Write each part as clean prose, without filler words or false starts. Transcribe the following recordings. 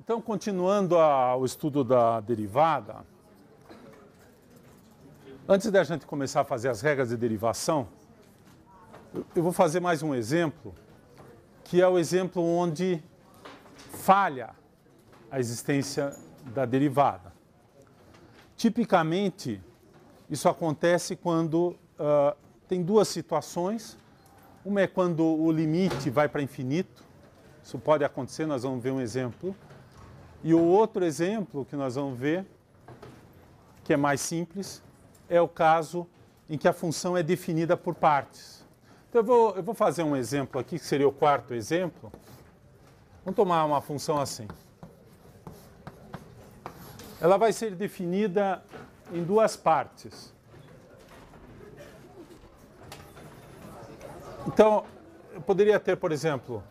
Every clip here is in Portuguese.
Então, continuando o estudo da derivada, antes da gente começar a fazer as regras de derivação, eu vou fazer mais um exemplo, que é o exemplo onde falha a existência da derivada. Tipicamente, isso acontece quando tem duas situações. Uma é quando o limite vai para infinito. Isso pode acontecer, nós vamos ver um exemplo. E o outro exemplo que nós vamos ver, que é mais simples, é o caso em que a função é definida por partes. Então eu vou fazer um exemplo aqui, que seria o quarto exemplo. Vamos tomar uma função assim. Ela vai ser definida em duas partes. Então, eu poderia ter, por exemplo,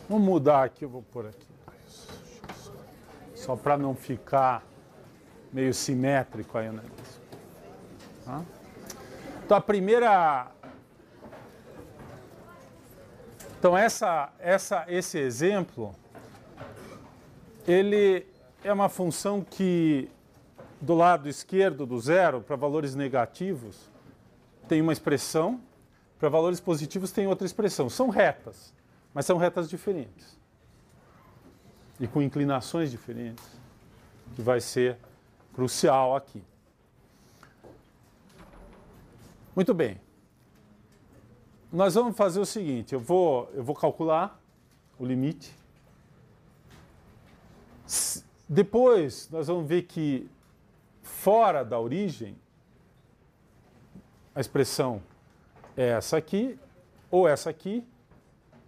vamos mudar aqui, eu vou pôr aqui. Só para não ficar meio simétrico aí o negócio. Tá? Então a primeira. Então esse exemplo, ele é uma função que do lado esquerdo do zero, para valores negativos, tem uma expressão, para valores positivos tem outra expressão. São retas. Mas são retas diferentes. E com inclinações diferentes, que vai ser crucial aqui. Muito bem. Nós vamos fazer o seguinte, eu vou calcular o limite. Depois, nós vamos ver que fora da origem, a expressão é essa aqui, ou essa aqui,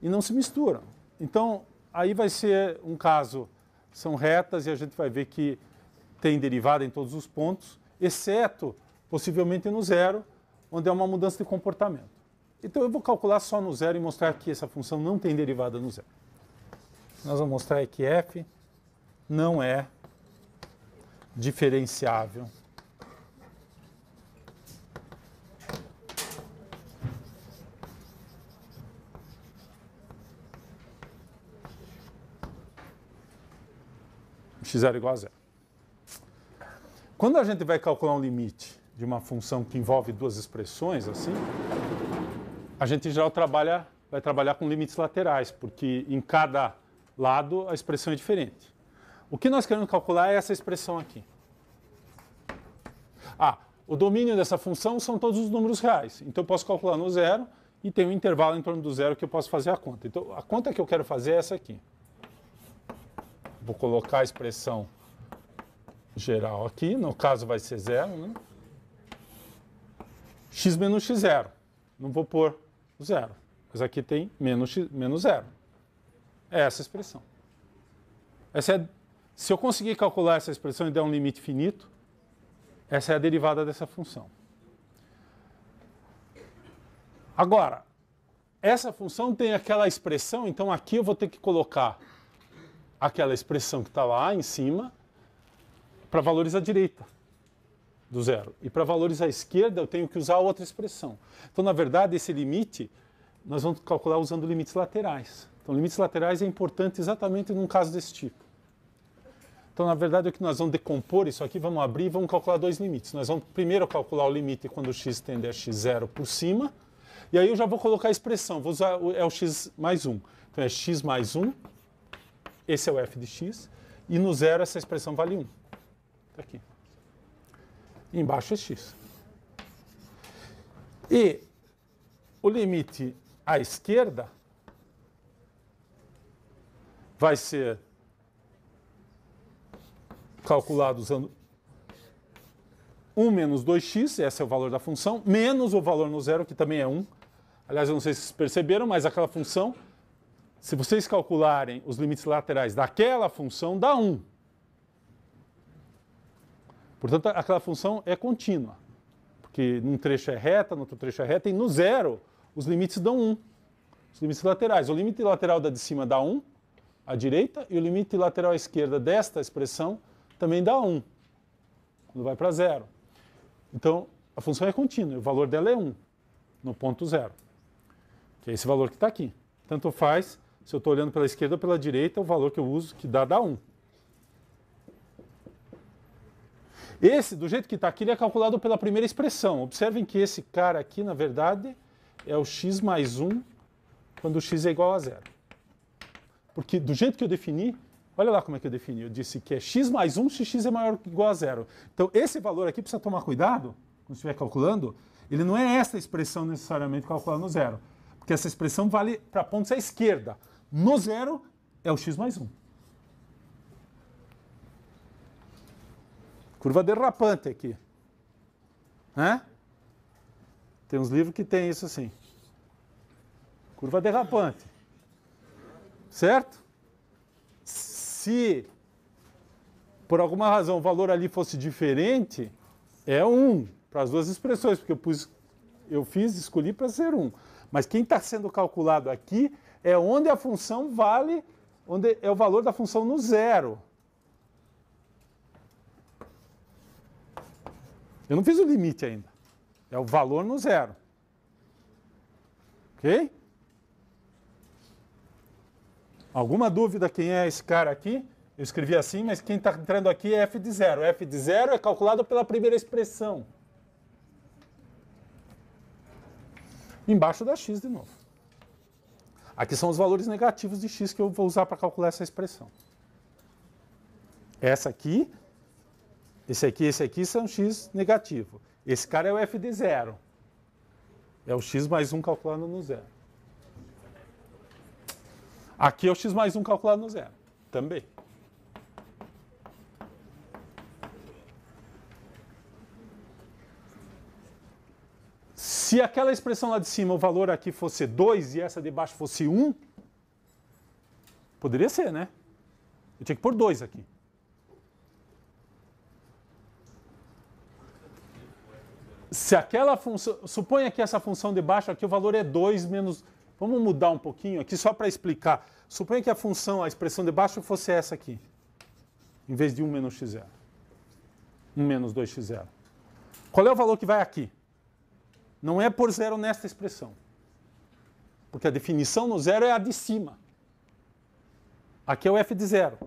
e não se misturam. Então, aí vai ser um caso, são retas e a gente vai ver que tem derivada em todos os pontos, exceto, possivelmente, no zero, onde é uma mudança de comportamento. Então, eu vou calcular só no zero e mostrar que essa função não tem derivada no zero. Nós vamos mostrar que f não é diferenciável x0 igual a zero. Quando a gente vai calcular um limite de uma função que envolve duas expressões, assim, a gente em geral vai trabalhar com limites laterais, porque em cada lado a expressão é diferente. O que nós queremos calcular é essa expressão aqui. O domínio dessa função são todos os números reais. Então eu posso calcular no zero e tem um intervalo em torno do zero que eu posso fazer a conta. Então a conta que eu quero fazer é essa aqui. Vou colocar a expressão geral aqui, no caso vai ser zero, né? X menos x0. Não vou pôr zero, mas aqui tem menos zero. É essa expressão. Se eu conseguir calcular essa expressão e der um limite finito, essa é a derivada dessa função. Agora, essa função tem aquela expressão, então aqui eu vou ter que colocar aquela expressão que está lá em cima para valores à direita do zero. E para valores à esquerda eu tenho que usar outra expressão. Então, na verdade, esse limite nós vamos calcular usando limites laterais. Então, limites laterais é importante exatamente num caso desse tipo. Então, na verdade, o que nós vamos decompor isso aqui, vamos abrir e vamos calcular dois limites. Nós vamos primeiro calcular o limite quando o x tende a x0 por cima, e aí eu já vou colocar a expressão, vou usar o x mais 1. Então, é x mais 1. Esse é o f de x, e no zero essa expressão vale 1. Está aqui. E embaixo é x. E o limite à esquerda vai ser calculado usando 1 menos 2x, esse é o valor da função, menos o valor no zero, que também é 1. Aliás, eu não sei se vocês perceberam, mas aquela função, se vocês calcularem os limites laterais daquela função, dá 1. Portanto, aquela função é contínua. Porque num trecho é reta, no outro trecho é reta, e no zero os limites dão 1. Os limites laterais. O limite lateral da de cima dá 1, à direita, e o limite lateral à esquerda desta expressão também dá 1, quando vai para zero. Então, a função é contínua, o valor dela é 1, no ponto zero. Que é esse valor que está aqui. Tanto faz se eu estou olhando pela esquerda ou pela direita, o valor que eu uso, que dá 1. Esse, do jeito que está aqui, ele é calculado pela primeira expressão. Observem que esse cara aqui, na verdade, é o x mais 1, quando o x é igual a zero. Porque do jeito que eu defini, olha lá como é que eu defini. Eu disse que é x mais 1 se x é maior ou igual a zero. Então, esse valor aqui precisa tomar cuidado, quando estiver calculando, ele não é essa expressão necessariamente calculada no zero. Porque essa expressão vale para pontos à esquerda. No zero é o x mais 1. Curva derrapante aqui. Né? Tem uns livros que tem isso assim. Curva derrapante. Certo? Se por alguma razão o valor ali fosse diferente, é 1 para as duas expressões, porque escolhi para ser 1. Mas quem está sendo calculado aqui é onde a função vale, onde é o valor da função no zero. Eu não fiz o limite ainda. É o valor no zero. Ok? Alguma dúvida quem é esse cara aqui? Eu escrevi assim, mas quem está entrando aqui é f de zero. F de zero é calculado pela primeira expressão. Embaixo da x de novo. Aqui são os valores negativos de x que eu vou usar para calcular essa expressão. Essa aqui, esse aqui são x negativo. Esse cara é o f de zero. É o x mais 1 calculado no zero. Aqui é o x mais 1 calculado no zero. Também. Se aquela expressão lá de cima, o valor aqui fosse 2 e essa de baixo fosse 1, poderia ser, né? Eu tinha que pôr 2 aqui. Se aquela função... Suponha que essa função de baixo aqui, o valor é 2 menos... Vamos mudar um pouquinho aqui só para explicar. Suponha que a função, a expressão de baixo fosse essa aqui, em vez de 1 menos x0. 1 menos 2x0. Qual é o valor que vai aqui? Não é por zero nesta expressão. Porque a definição no zero é a de cima. Aqui é o f de zero.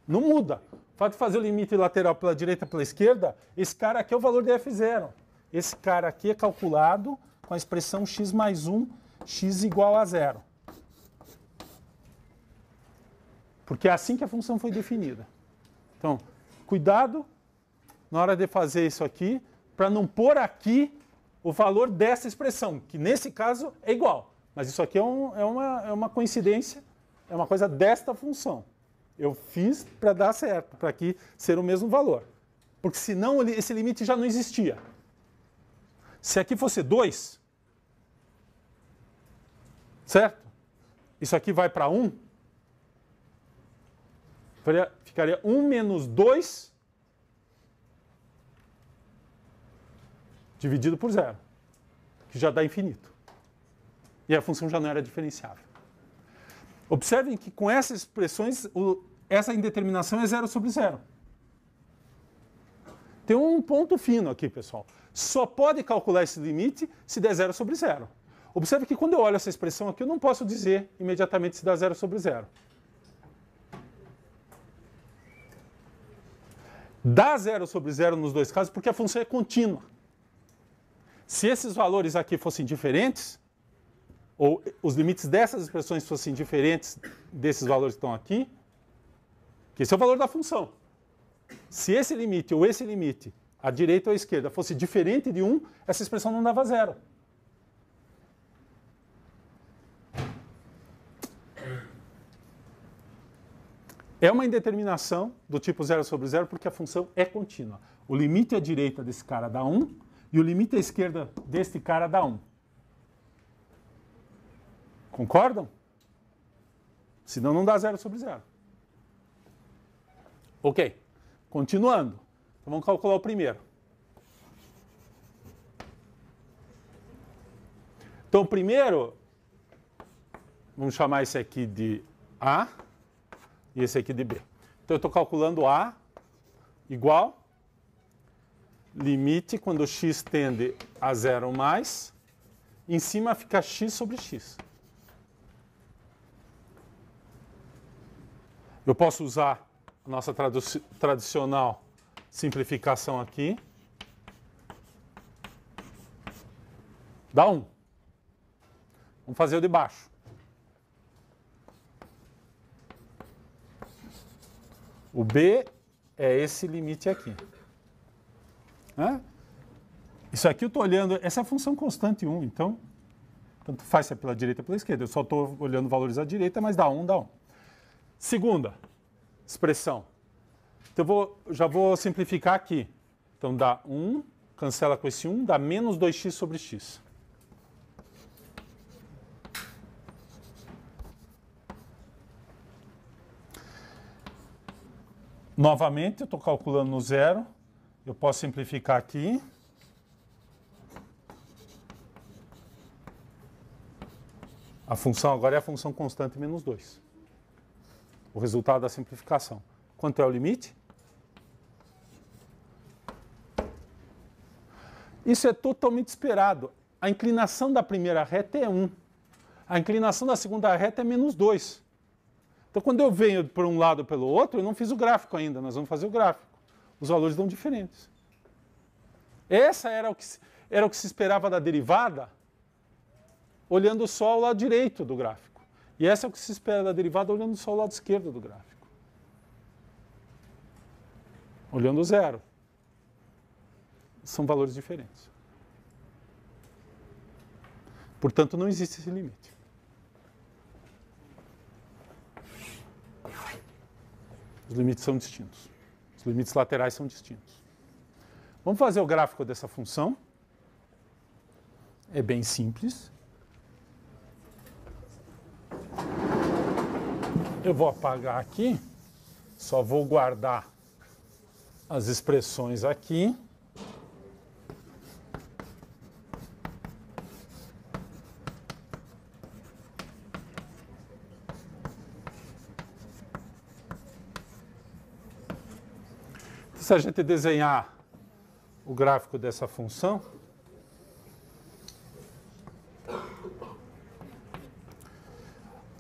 Não muda. O fato de fazer o limite lateral pela direita e pela esquerda, esse cara aqui é o valor de f0. Esse cara aqui é calculado com a expressão x mais 1, x igual a zero. Porque é assim que a função foi definida. Então, cuidado na hora de fazer isso aqui, para não pôr aqui o valor dessa expressão, que nesse caso é igual. Mas isso aqui é uma coincidência, é uma coisa desta função. Eu fiz para dar certo, para aqui ser o mesmo valor. Porque senão esse limite já não existia. Se aqui fosse 2, certo? Isso aqui vai para 1, ficaria 1 menos 2 dividido por zero, que já dá infinito. E a função já não era diferenciável. Observem que com essas expressões, essa indeterminação é 0 sobre 0. Tem um ponto fino aqui, pessoal. Só pode calcular esse limite se der 0 sobre 0. Observe que quando eu olho essa expressão aqui, eu não posso dizer imediatamente se dá 0 sobre 0. Dá 0 sobre 0 nos dois casos porque a função é contínua. Se esses valores aqui fossem diferentes, ou os limites dessas expressões fossem diferentes desses valores que estão aqui, que esse é o valor da função. Se esse limite ou esse limite, à direita ou à esquerda, fosse diferente de 1, essa expressão não dava 0. É uma indeterminação do tipo 0 sobre 0 porque a função é contínua. O limite à direita desse cara dá 1 e o limite à esquerda deste cara dá 1. Concordam? Senão não dá 0 sobre 0. Ok. Continuando. Então vamos calcular o primeiro. Então o primeiro, vamos chamar esse aqui de A e esse aqui de B. Então eu estou calculando A igual limite quando x tende a 0 mais, em cima fica x sobre x. Eu posso usar a nossa tradicional simplificação aqui. Dá 1. Vamos fazer o de baixo. O B é esse limite aqui. Isso aqui eu estou olhando, essa é a função constante 1, então, tanto faz se é pela direita ou pela esquerda. Eu só estou olhando valores à direita, mas dá 1, dá 1. Segunda expressão. Então já vou simplificar aqui. Então dá 1, cancela com esse 1, dá menos 2x sobre x. Novamente, eu estou calculando no zero. Eu posso simplificar aqui. A função agora é a função constante menos 2. O resultado da simplificação. Quanto é o limite? Isso é totalmente esperado. A inclinação da primeira reta é 1. A inclinação da segunda reta é menos 2. Então, quando eu venho por um lado ou pelo outro, eu não fiz o gráfico ainda. Nós vamos fazer o gráfico. Os valores dão diferentes. Essa era o que se esperava da derivada, olhando só o lado direito do gráfico. E essa é o que se espera da derivada, olhando só o lado esquerdo do gráfico. Olhando o zero. São valores diferentes. Portanto, não existe esse limite. Os limites são distintos. Os limites laterais são distintos. Vamos fazer o gráfico dessa função. É bem simples. Eu vou apagar aqui. Só vou guardar as expressões aqui. Se a gente desenhar o gráfico dessa função,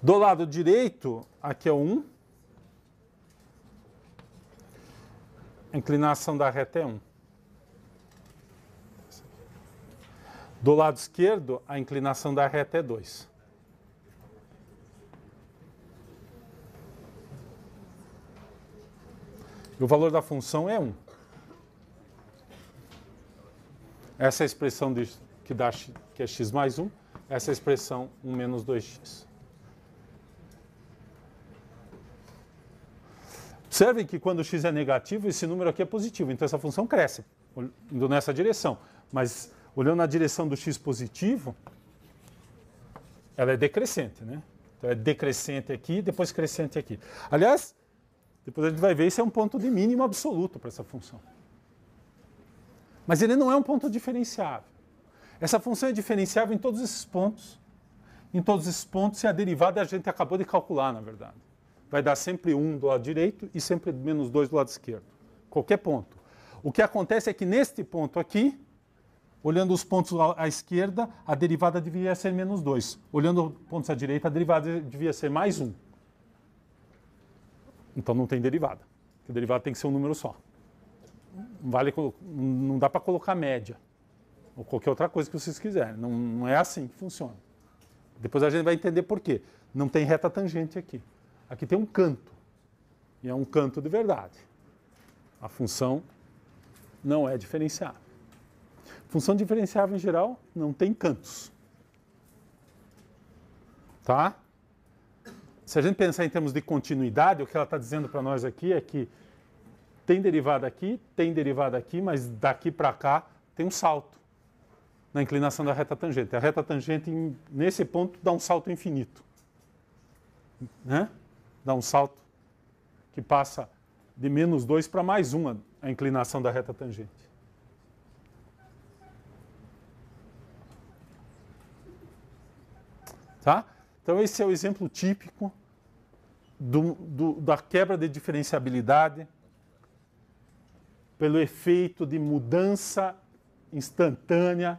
do lado direito, aqui é 1, a inclinação da reta é 1. Do lado esquerdo, a inclinação da reta é 2. E o valor da função é 1. Essa é a expressão que é x mais 1. Essa é a expressão 1 menos 2x. Observem que quando x é negativo, esse número aqui é positivo. Então essa função cresce, indo nessa direção. Mas olhando na direção do x positivo, ela é decrescente, né? Então é decrescente aqui, depois crescente aqui. Aliás, depois a gente vai ver, isso é um ponto de mínimo absoluto para essa função. Mas ele não é um ponto diferenciável. Essa função é diferenciável em todos esses pontos. Em todos esses pontos, e a derivada a gente acabou de calcular, na verdade. Vai dar sempre 1 do lado direito e sempre menos 2 do lado esquerdo. Qualquer ponto. O que acontece é que neste ponto aqui, olhando os pontos à esquerda, a derivada devia ser menos 2. Olhando os pontos à direita, a derivada devia ser mais 1. Então não tem derivada. Porque derivada tem que ser um número só. Não dá para colocar média. Ou qualquer outra coisa que vocês quiserem. Não é assim que funciona. Depois a gente vai entender por quê. Não tem reta tangente aqui. Aqui tem um canto. E é um canto de verdade. A função não é diferenciável. Função diferenciável, em geral, não tem cantos. Tá? Se a gente pensar em termos de continuidade, o que ela está dizendo para nós aqui é que tem derivada aqui, mas daqui para cá tem um salto na inclinação da reta tangente. A reta tangente, nesse ponto, dá um salto infinito. Né? Dá um salto que passa de menos 2 para mais 1 a inclinação da reta tangente. Tá? Então esse é o exemplo típico da quebra de diferenciabilidade pelo efeito de mudança instantânea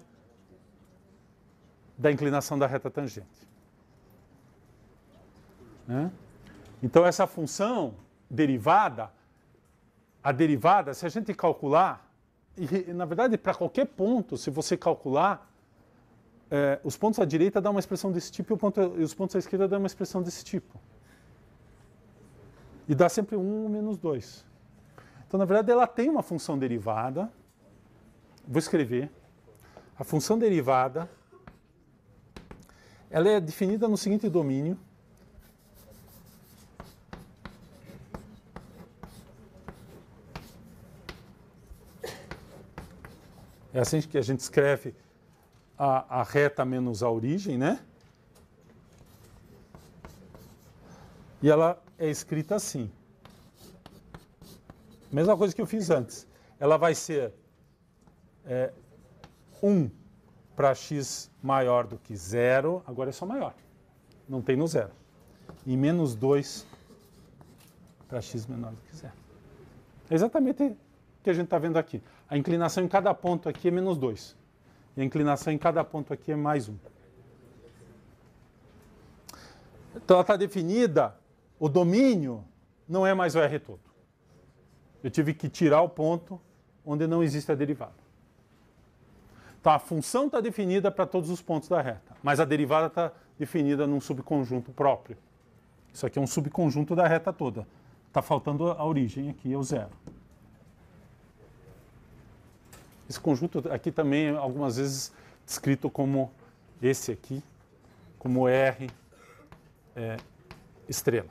da inclinação da reta tangente. Né? Então essa função derivada, a derivada, se a gente calcular, e na verdade para qualquer ponto, se você calcular, os pontos à direita dão uma expressão desse tipo e os pontos à esquerda dão uma expressão desse tipo. E dá sempre 1 menos 2. Então, na verdade, ela tem uma função derivada. Vou escrever. A função derivada, ela é definida no seguinte domínio. É assim que a gente escreve a reta menos a origem, né? E ela é escrita assim. Mesma coisa que eu fiz antes. Ela vai ser 1 para x maior do que 0, agora é só maior. Não tem no 0. E menos 2 para x menor do que 0. É exatamente o que a gente está vendo aqui. A inclinação em cada ponto aqui é menos 2. E a inclinação em cada ponto aqui é mais 1. Então ela está definida, o domínio não é mais o R todo. Eu tive que tirar o ponto onde não existe a derivada. Então a função está definida para todos os pontos da reta, mas a derivada está definida num subconjunto próprio. Isso aqui é um subconjunto da reta toda. Está faltando a origem aqui, é o 0. Esse conjunto aqui também é algumas vezes descrito como esse aqui, como R estrela.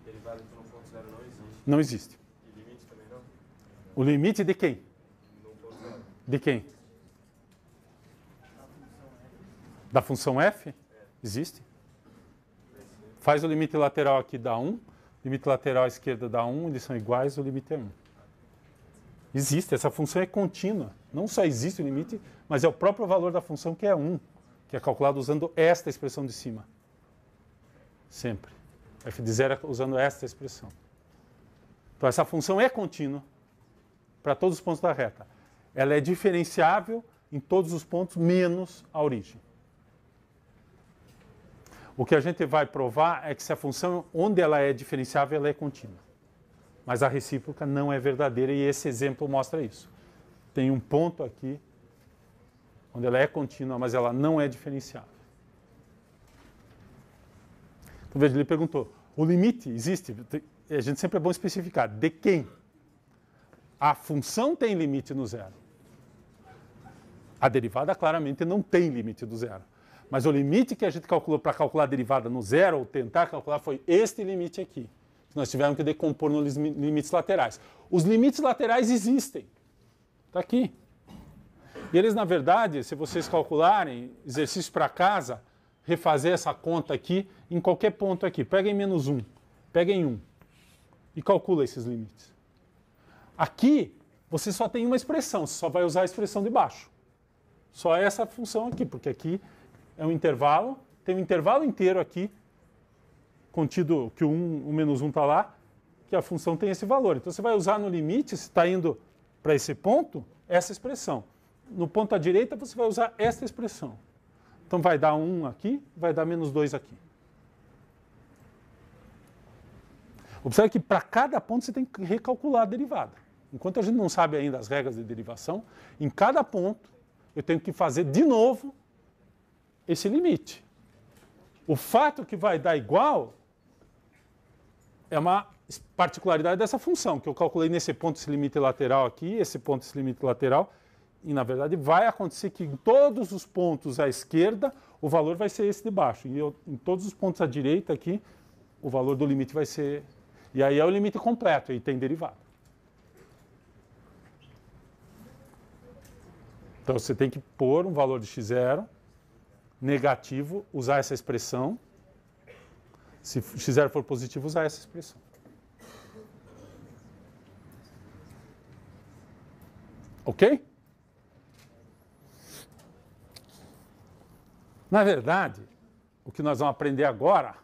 Derivada então no ponto 0 não existe. Não existe. E limite também não? O limite de quem? No ponto 0. De quem? Da função f? Existe. Faz o limite lateral aqui dá 1, limite lateral à esquerda dá 1, eles são iguais, o limite é 1. Existe, essa função é contínua. Não só existe o limite, mas é o próprio valor da função que é 1, que é calculado usando esta expressão de cima. Sempre. f de 0 é usando esta expressão. Então essa função é contínua para todos os pontos da reta. Ela é diferenciável em todos os pontos, menos a origem. O que a gente vai provar é que se a função, onde ela é diferenciável, ela é contínua. Mas a recíproca não é verdadeira e esse exemplo mostra isso. Tem um ponto aqui, onde ela é contínua, mas ela não é diferenciável. Então veja, ele perguntou, o limite existe? A gente sempre é bom especificar. De quem? A função tem limite no 0. A derivada claramente não tem limite do 0. Mas o limite que a gente calculou para calcular a derivada no 0, ou tentar calcular, foi este limite aqui. Que nós tivemos que decompor nos limites laterais. Os limites laterais existem. Está aqui. E eles, na verdade, se vocês calcularem, exercício para casa, refazer essa conta aqui, em qualquer ponto aqui. Peguem menos 1, peguem 1 e calcula esses limites. Aqui, você só tem uma expressão, você só vai usar a expressão de baixo. Só essa função aqui, porque aqui é um intervalo, tem um intervalo inteiro aqui, contido que o menos 1 está lá, que a função tem esse valor. Então você vai usar no limite, se está indo para esse ponto, essa expressão. No ponto à direita, você vai usar essa expressão. Então vai dar 1 aqui, vai dar menos 2 aqui. Observe que para cada ponto você tem que recalcular a derivada. Enquanto a gente não sabe ainda as regras de derivação, em cada ponto eu tenho que fazer de novo esse limite. O fato que vai dar igual é uma particularidade dessa função, que eu calculei nesse ponto esse limite lateral aqui, esse ponto esse limite lateral, e na verdade vai acontecer que em todos os pontos à esquerda o valor vai ser esse de baixo, e em todos os pontos à direita aqui o valor do limite vai ser... E aí é o limite completo, e tem derivada. Então você tem que pôr um valor de x0 negativo, usar essa expressão. Se x0 for positivo, usar essa expressão. Ok? Na verdade, o que nós vamos aprender agora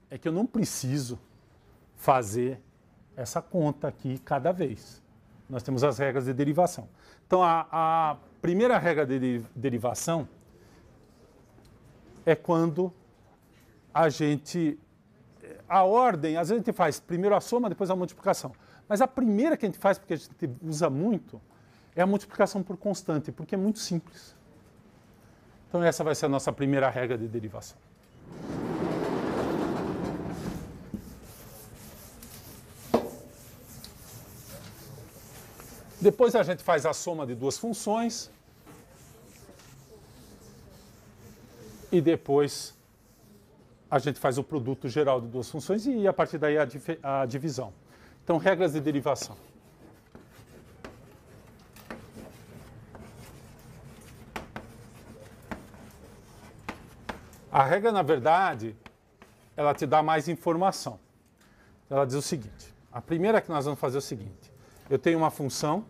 é que eu não preciso fazer essa conta aqui cada vez. Nós temos as regras de derivação. Então, a primeira regra de derivação é quando a ordem, às vezes a gente faz primeiro a soma, depois a multiplicação. Mas a primeira que a gente faz, porque a gente usa muito, é a multiplicação por constante, porque é muito simples. Então essa vai ser a nossa primeira regra de derivação. Depois a gente faz a soma de duas funções. E depois a gente faz o produto geral de duas funções e a partir daí a divisão. Então, regras de derivação. A regra, na verdade, ela te dá mais informação. Ela diz o seguinte. A primeira que nós vamos fazer é o seguinte. Eu tenho uma função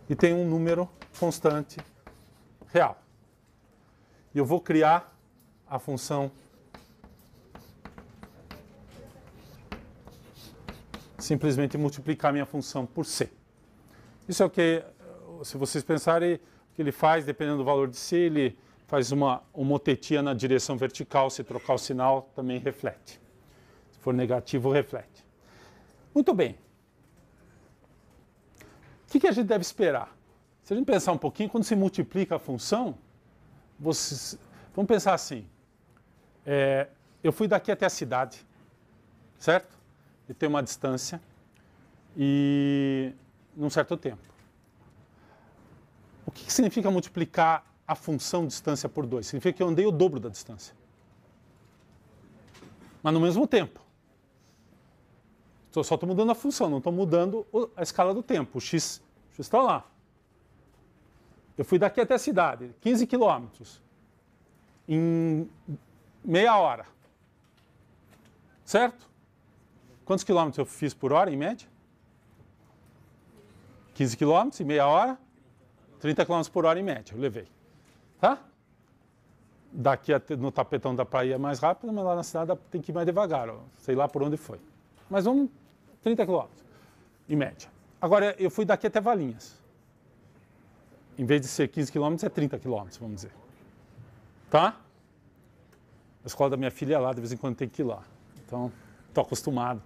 e tenho um número constante real. E eu vou criar a função simplesmente multiplicar minha função por C. Isso é o que, se vocês pensarem, o que ele faz, dependendo do valor de C, ele faz uma homotetia na direção vertical, se trocar o sinal, também reflete. Se for negativo, reflete. Muito bem. O que a gente deve esperar? Se a gente pensar um pouquinho, quando se multiplica a função, vamos pensar assim, eu fui daqui até a cidade, certo? E tem uma distância e num certo tempo. O que significa multiplicar a função distância por 2? Significa que eu andei o dobro da distância. Mas no mesmo tempo. Só estou mudando a função, não estou mudando a escala do tempo. O x está lá. Eu fui daqui até a cidade, 15 quilômetros, em meia hora. Certo? Quantos quilômetros eu fiz por hora, em média? 15 quilômetros em meia hora. 30 quilômetros por hora, em média, eu levei. Tá? Daqui no tapetão da praia é mais rápido, mas lá na cidade tem que ir mais devagar. Ó. Sei lá por onde foi. Mas vamos, 30 quilômetros, em média. Agora, eu fui daqui até Valinhas. Em vez de ser 15 quilômetros, é 30 quilômetros, vamos dizer. Tá? A escola da minha filha é lá, de vez em quando tem que ir lá. Então, estou acostumado.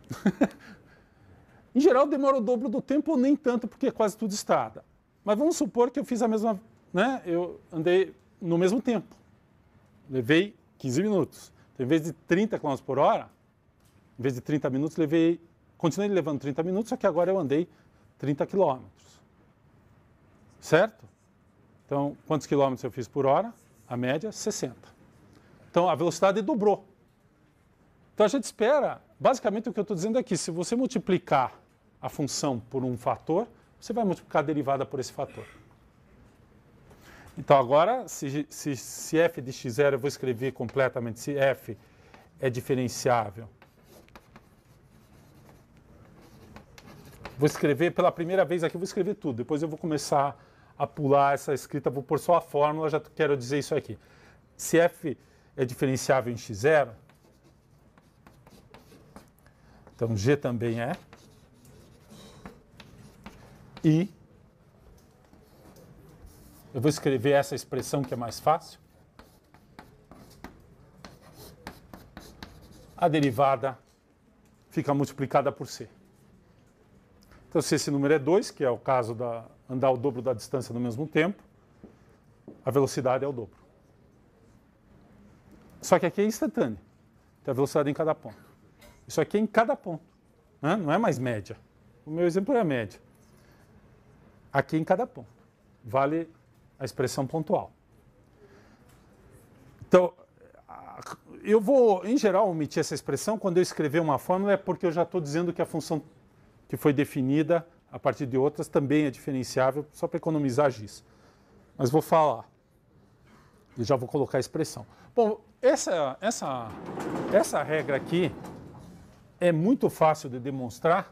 Em geral, demora o dobro do tempo, ou nem tanto, porque é quase tudo estrada. Mas vamos supor que eu fiz a mesma, né? Eu andei no mesmo tempo. Levei 15 minutos. Então, em vez de 30 km por hora, em vez de 30 minutos, continuei levando 30 minutos, só que agora eu andei 30 quilômetros. Certo? Então, quantos quilômetros eu fiz por hora? A média, 60. Então, a velocidade dobrou. Então, a gente espera, basicamente o que eu estou dizendo aqui, se você multiplicar a função por um fator, você vai multiplicar a derivada por esse fator. Então, agora, se f de x0, eu vou escrever completamente, se f é diferenciável. Vou escrever pela primeira vez aqui, vou escrever tudo. Depois eu vou começar a pular essa escrita, vou pôr só a fórmula, já quero dizer isso aqui. Se f é diferenciável em x0, então g também é. E eu vou escrever essa expressão que é mais fácil. A derivada fica multiplicada por c. Então, se esse número é 2, que é o caso de andar o dobro da distância no mesmo tempo, a velocidade é o dobro. Só que aqui é instantâneo. Tem a velocidade em cada ponto. Isso aqui é em cada ponto. Né? Não é mais média. O meu exemplo é a média. Aqui em cada ponto. Vale a expressão pontual. Então, eu vou, em geral, omitir essa expressão. Quando eu escrever uma fórmula é porque eu já estou dizendo que a função que foi definida a partir de outras também é diferenciável, só para economizar giz. Mas vou falar. E já vou colocar a expressão. Bom, essa regra aqui é muito fácil de demonstrar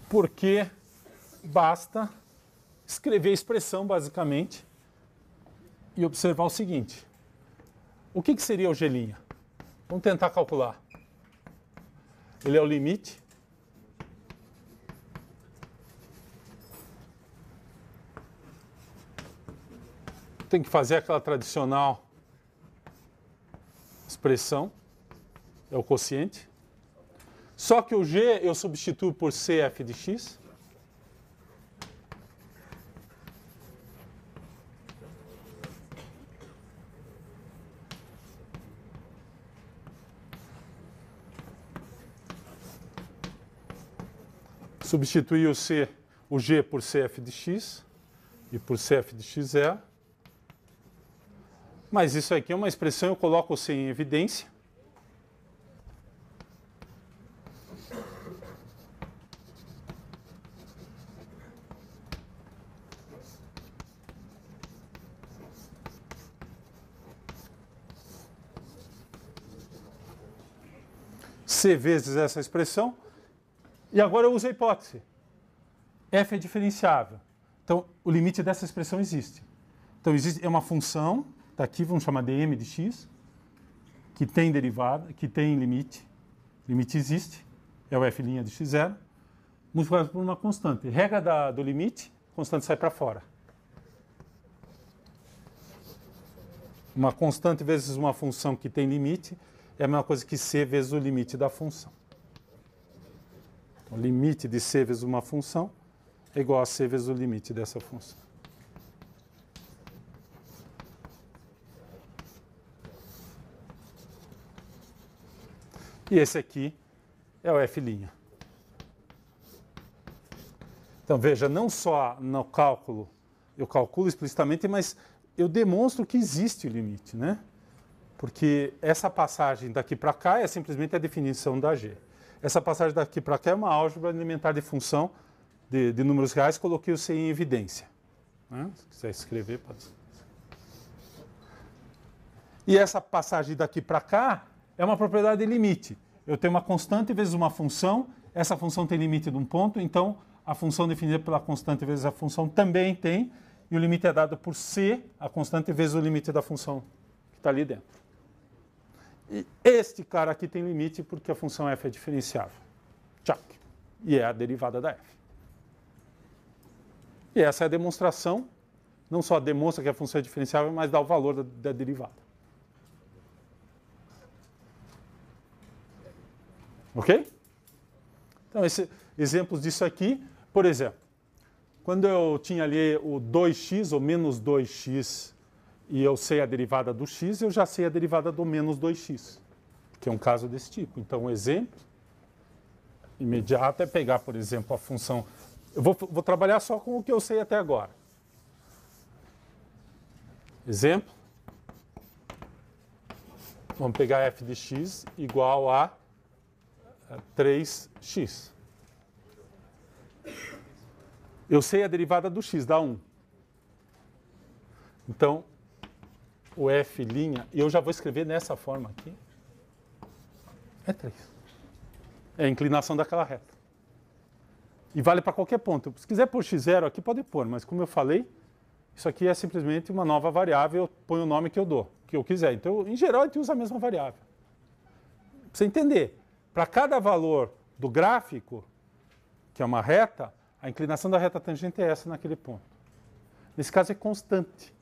porque basta escrever a expressão, basicamente, e observar o seguinte. O que seria o G'? Vamos tentar calcular. Ele é o limite tem que fazer aquela tradicional expressão, é o quociente. Só que o G eu substituo por CF de x. Substituir o G por CF de x e por CF de x0. Mas isso aqui é uma expressão, eu coloco o C em evidência. C vezes essa expressão. E agora eu uso a hipótese. F é diferenciável. Então, o limite dessa expressão existe. Então, é uma função, está aqui, vamos chamar de m de x, que tem derivada, que tem limite. Limite existe, é o f' de x0, multiplicado por uma constante. Regra do limite, constante sai para fora. Uma constante vezes uma função que tem limite é a mesma coisa que c vezes o limite da função. O limite de c vezes uma função é igual a c vezes o limite dessa função. E esse aqui é o f'. Então, veja, não só no cálculo, eu calculo explicitamente, mas eu demonstro que existe o limite, né? Porque essa passagem daqui para cá é simplesmente a definição da G. Essa passagem daqui para cá é uma álgebra elementar de função de números reais, coloquei o C em evidência. Né? Se quiser escrever, pode ser. E essa passagem daqui para cá é uma propriedade de limite. Eu tenho uma constante vezes uma função, essa função tem limite de um ponto, então a função definida pela constante vezes a função também tem, e o limite é dado por C, a constante vezes o limite da função que está ali dentro. E este cara aqui tem limite porque a função f é diferenciável. Tchac. E é a derivada da f. E essa é a demonstração, não só demonstra que a função é diferenciável, mas dá o valor da derivada. Ok? Então, exemplos disso aqui, por exemplo, quando eu tinha ali o 2x ou menos 2x e eu sei a derivada do x, eu já sei a derivada do menos 2x, que é um caso desse tipo. Então, um exemplo imediato é pegar, por exemplo, a função... Eu vou trabalhar só com o que eu sei até agora. Exemplo. Vamos pegar f de x igual a 3x. Eu sei a derivada do x, dá 1. Então, o f', e eu já vou escrever nessa forma aqui, é 3. É a inclinação daquela reta. E vale para qualquer ponto. Se quiser pôr x0 aqui, pode pôr, mas como eu falei, isso aqui é simplesmente uma nova variável, eu ponho o nome que eu dou, que eu quiser. Então, em geral, a gente usa a mesma variável. Para você entender, para cada valor do gráfico, que é uma reta, a inclinação da reta tangente é essa naquele ponto. Nesse caso é constante.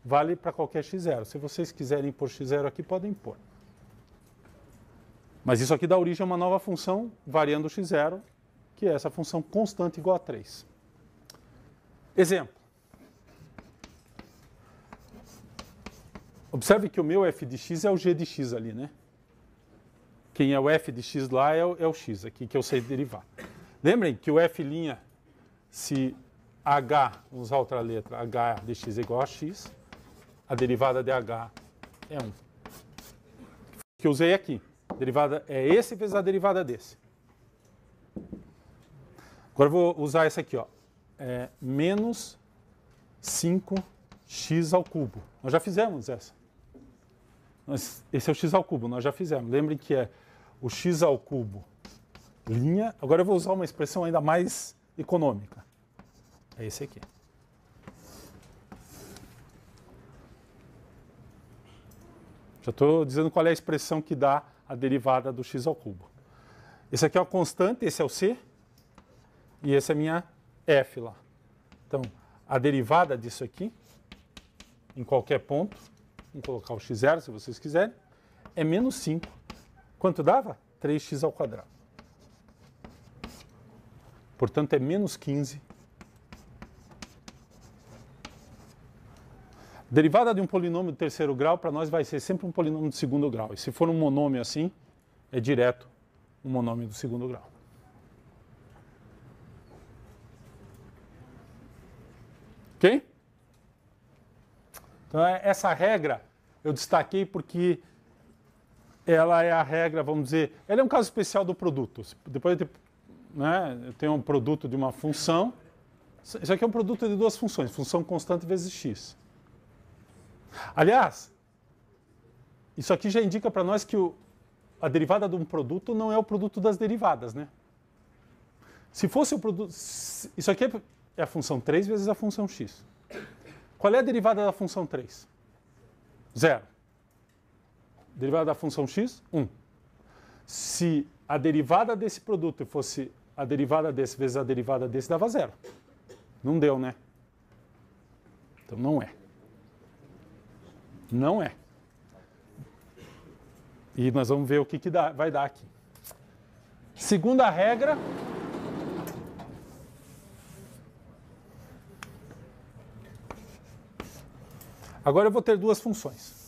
Vale para qualquer x0. Se vocês quiserem pôr x0 aqui, podem pôr. Mas isso aqui dá origem a uma nova função variando o x0, que é essa função constante igual a 3. Exemplo. Observe que o meu f de x é o g de x ali, né? Quem é o f de x lá é o x aqui, que eu sei derivar. Lembrem que o f', se h, vamos usar outra letra, h de x é igual a x, a derivada de h é 1. Que eu usei aqui. A derivada é esse vezes a derivada desse. Agora eu vou usar essa aqui, ó. É menos 5x ao cubo. Nós já fizemos essa. Esse é o x ao cubo, nós já fizemos. Lembrem que é o x ao cubo linha. Agora eu vou usar uma expressão ainda mais econômica. É esse aqui. Já estou dizendo qual é a expressão que dá a derivada do x ao cubo. Esse aqui é uma constante, esse é o c, e esse é a minha f lá. Então, a derivada disso aqui, em qualquer ponto, vamos colocar o x0 se vocês quiserem, é menos 5. Quanto dava? 3x ao quadrado. Portanto, é menos 15. Derivada de um polinômio de terceiro grau, para nós vai ser sempre um polinômio de segundo grau. E se for um monômio assim, é direto um monômio do segundo grau. Ok? Então, essa regra eu destaquei porque ela é a regra, vamos dizer, ela é um caso especial do produto. Depois eu tenho um produto de uma função. Isso aqui é um produto de duas funções, função constante vezes x. Aliás, isso aqui já indica para nós que a derivada de um produto não é o produto das derivadas, né? Se fosse o produto... Isso aqui é a função 3 vezes a função x. Qual é a derivada da função 3? 0. Derivada da função x? 1. Se a derivada desse produto fosse a derivada desse vezes a derivada desse, dava 0. Não deu, né? Então não é. Não é. E nós vamos ver o que vai dar aqui. Segunda regra. Agora eu vou ter duas funções.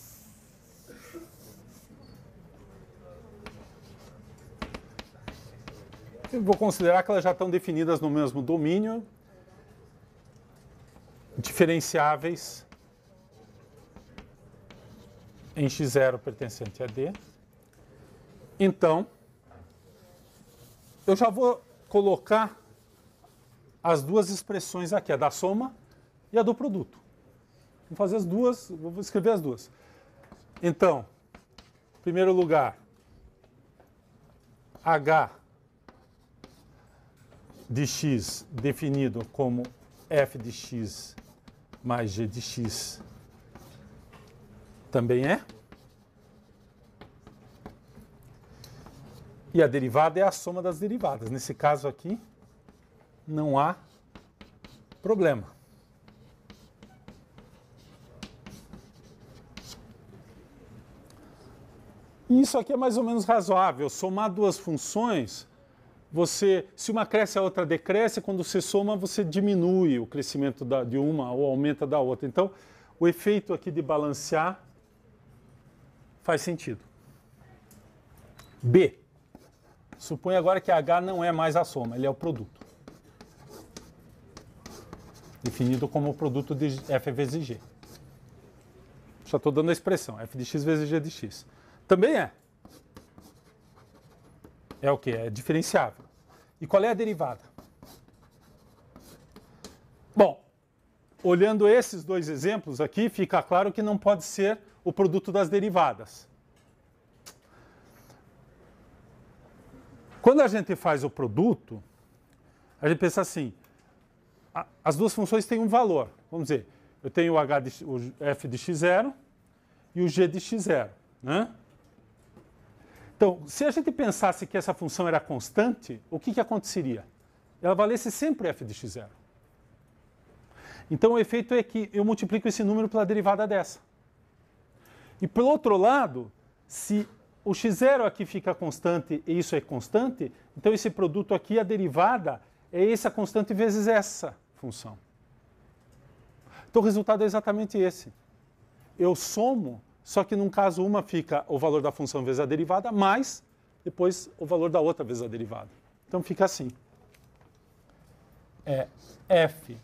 Eu vou considerar que elas já estão definidas no mesmo domínio, diferenciáveis em x0 pertencente a D. Então, eu já vou colocar as duas expressões aqui, a da soma e a do produto. Vou fazer as duas, vou escrever as duas. Então, em primeiro lugar, h de x definido como f de x mais g de x também é. E a derivada é a soma das derivadas. Nesse caso aqui, não há problema. E isso aqui é mais ou menos razoável. Somar duas funções, se uma cresce, a outra decresce. Quando você soma, você diminui o crescimento de uma ou aumenta da outra. Então, o efeito aqui de balancear faz sentido. B. Supõe agora que H não é mais a soma, ele é o produto. Definido como o produto de f vezes g. Já estou dando a expressão, f de x vezes g de x. Também é. É o quê? É diferenciável. E qual é a derivada? Bom, olhando esses dois exemplos aqui, fica claro que não pode ser o produto das derivadas. Quando a gente faz o produto, a gente pensa assim, as duas funções têm um valor. Vamos dizer, eu tenho o f de x0 e o g de x0, né? Então, se a gente pensasse que essa função era constante, o que aconteceria? Ela valesse sempre f de x0. Então, o efeito é que eu multiplico esse número pela derivada dessa. E, pelo outro lado, se o x0 aqui fica constante e isso é constante, então esse produto aqui, a derivada, é essa constante vezes essa função. Então, o resultado é exatamente esse. Eu somo, só que num caso uma fica o valor da função vezes a derivada, mais depois o valor da outra vezes a derivada. Então fica assim. É f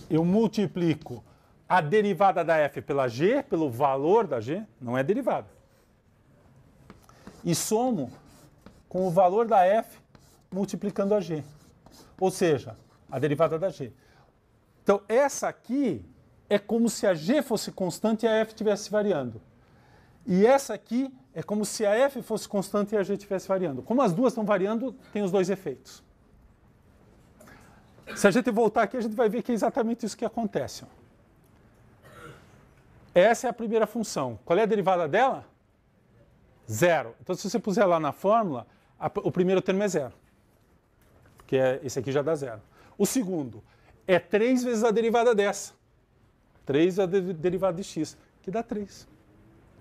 eu multiplico a derivada da f pela g, pelo valor da g, não é derivada. E somo com o valor da f multiplicando a g. Ou seja, a derivada da g. Então, essa aqui é como se a g fosse constante e a f estivesse variando. E essa aqui é como se a f fosse constante e a g estivesse variando. Como as duas estão variando, tem os dois efeitos. Se a gente voltar aqui, a gente vai ver que é exatamente isso que acontece. Essa é a primeira função. Qual é a derivada dela? Zero. Então, se você puser lá na fórmula, o primeiro termo é zero. Porque esse aqui já dá zero. O segundo é 3 vezes a derivada dessa. 3 vezes a derivada de x, que dá 3.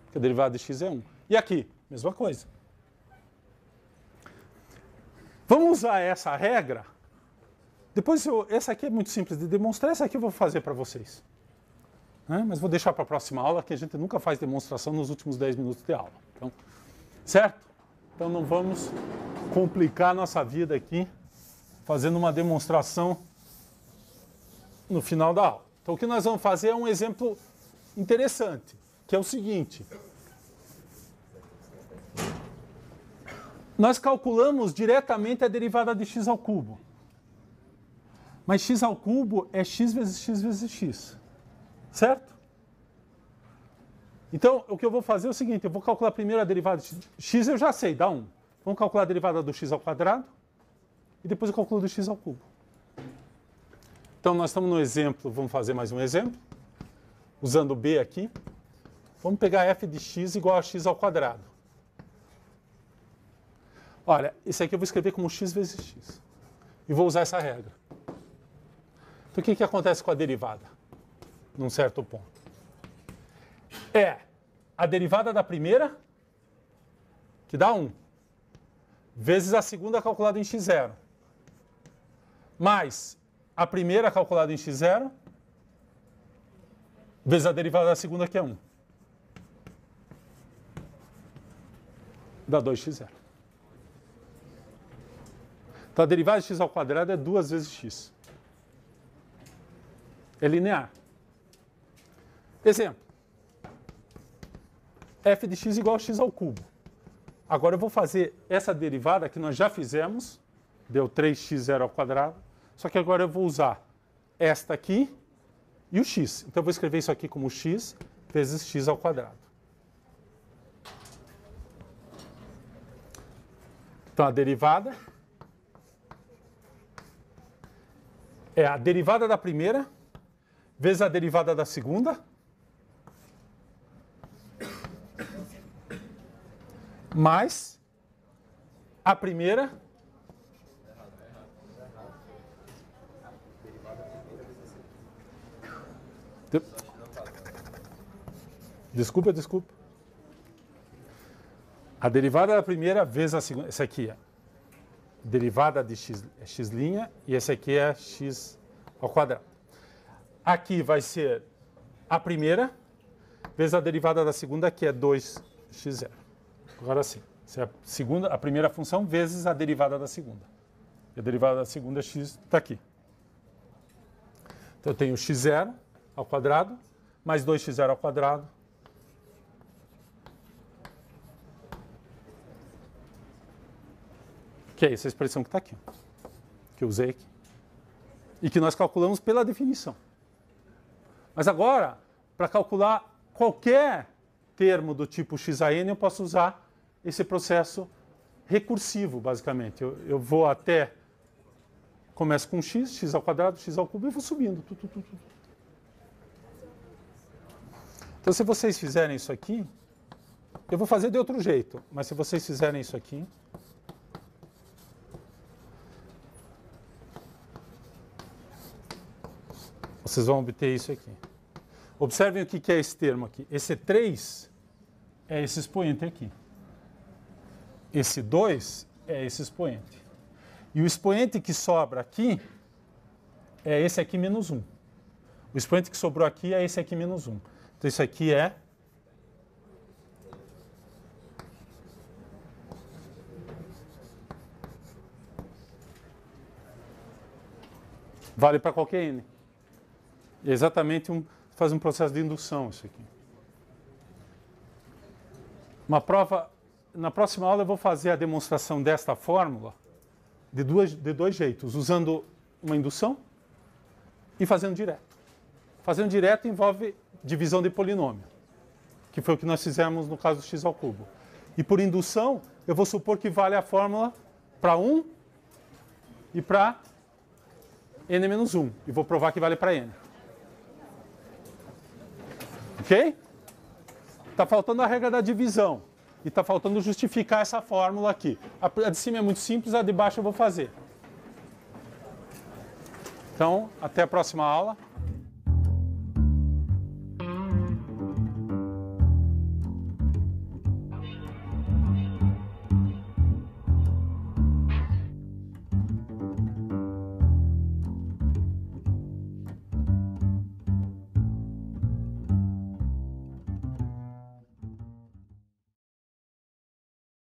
Porque a derivada de x é 1. E aqui, mesma coisa. Vamos usar essa regra. Depois, essa aqui é muito simples de demonstrar. Essa aqui eu vou fazer para vocês. Mas vou deixar para a próxima aula, que a gente nunca faz demonstração nos últimos 10 minutos de aula. Então, certo? Então não vamos complicar a nossa vida aqui fazendo uma demonstração no final da aula. Então o que nós vamos fazer é um exemplo interessante, que é o seguinte. Nós calculamos diretamente a derivada de x ao cubo. Mas x ao cubo é x vezes x vezes x. Certo? Então, o que eu vou fazer é o seguinte, eu vou calcular primeiro a derivada de x, eu já sei, dá 1. Vamos calcular a derivada do x ao quadrado e depois eu calculo do x ao cubo. Então, nós estamos no exemplo, vamos fazer mais um exemplo, usando b aqui. Vamos pegar f de x igual a x ao quadrado. Olha, isso aqui eu vou escrever como x vezes x. E vou usar essa regra. Então, o que acontece com a derivada? Num certo ponto. É a derivada da primeira, que dá 1, vezes a segunda calculada em x0, mais a primeira calculada em x0, vezes a derivada da segunda, que é 1. Dá 2x0. Então a derivada de x ao quadrado é 2 vezes x. É linear. Exemplo. F de x igual a x ao cubo. Agora eu vou fazer essa derivada que nós já fizemos, deu 3x0 ao quadrado, só que agora eu vou usar esta aqui e o x. Então eu vou escrever isso aqui como x vezes x ao quadrado. Então a derivada é a derivada da primeira vezes a derivada da segunda, mais a primeira Desculpa. A derivada da primeira vezes a segunda. Essa aqui é derivada de x, é x' e esse aqui é x ao quadrado. Aqui vai ser a primeira vezes a derivada da segunda, que é 2x0. Agora sim, essa é a primeira função vezes a derivada da segunda. E a derivada da segunda, x, está aqui. Então eu tenho x0 ao quadrado, mais 2x0 ao quadrado. Que é essa expressão que está aqui, que eu usei aqui. E que nós calculamos pela definição. Mas agora, para calcular qualquer termo do tipo x(n), eu posso usar esse processo recursivo, basicamente. Eu vou até... Começo com x, x ao quadrado, x ao cubo, e vou subindo. Então, se vocês fizerem isso aqui, eu vou fazer de outro jeito, mas se vocês fizerem isso aqui, vocês vão obter isso aqui. Observem o que é esse termo aqui. Esse 3 é esse expoente aqui. Esse 2 é esse expoente. E o expoente que sobra aqui é esse aqui menos 1. O expoente que sobrou aqui é esse aqui menos 1. Então isso aqui é... Vale para qualquer n. É exatamente faz um processo de indução isso aqui. Uma prova, na próxima aula eu vou fazer a demonstração desta fórmula de dois jeitos, usando uma indução e fazendo direto. Fazendo direto envolve divisão de polinômio. que foi o que nós fizemos no caso do x ao cubo. E por indução, eu vou supor que vale a fórmula para 1 e para n menos 1. E vou provar que vale para n. Ok? Está faltando a regra da divisão. E está faltando justificar essa fórmula aqui. A de cima é muito simples, a de baixo eu vou fazer. Então, até a próxima aula.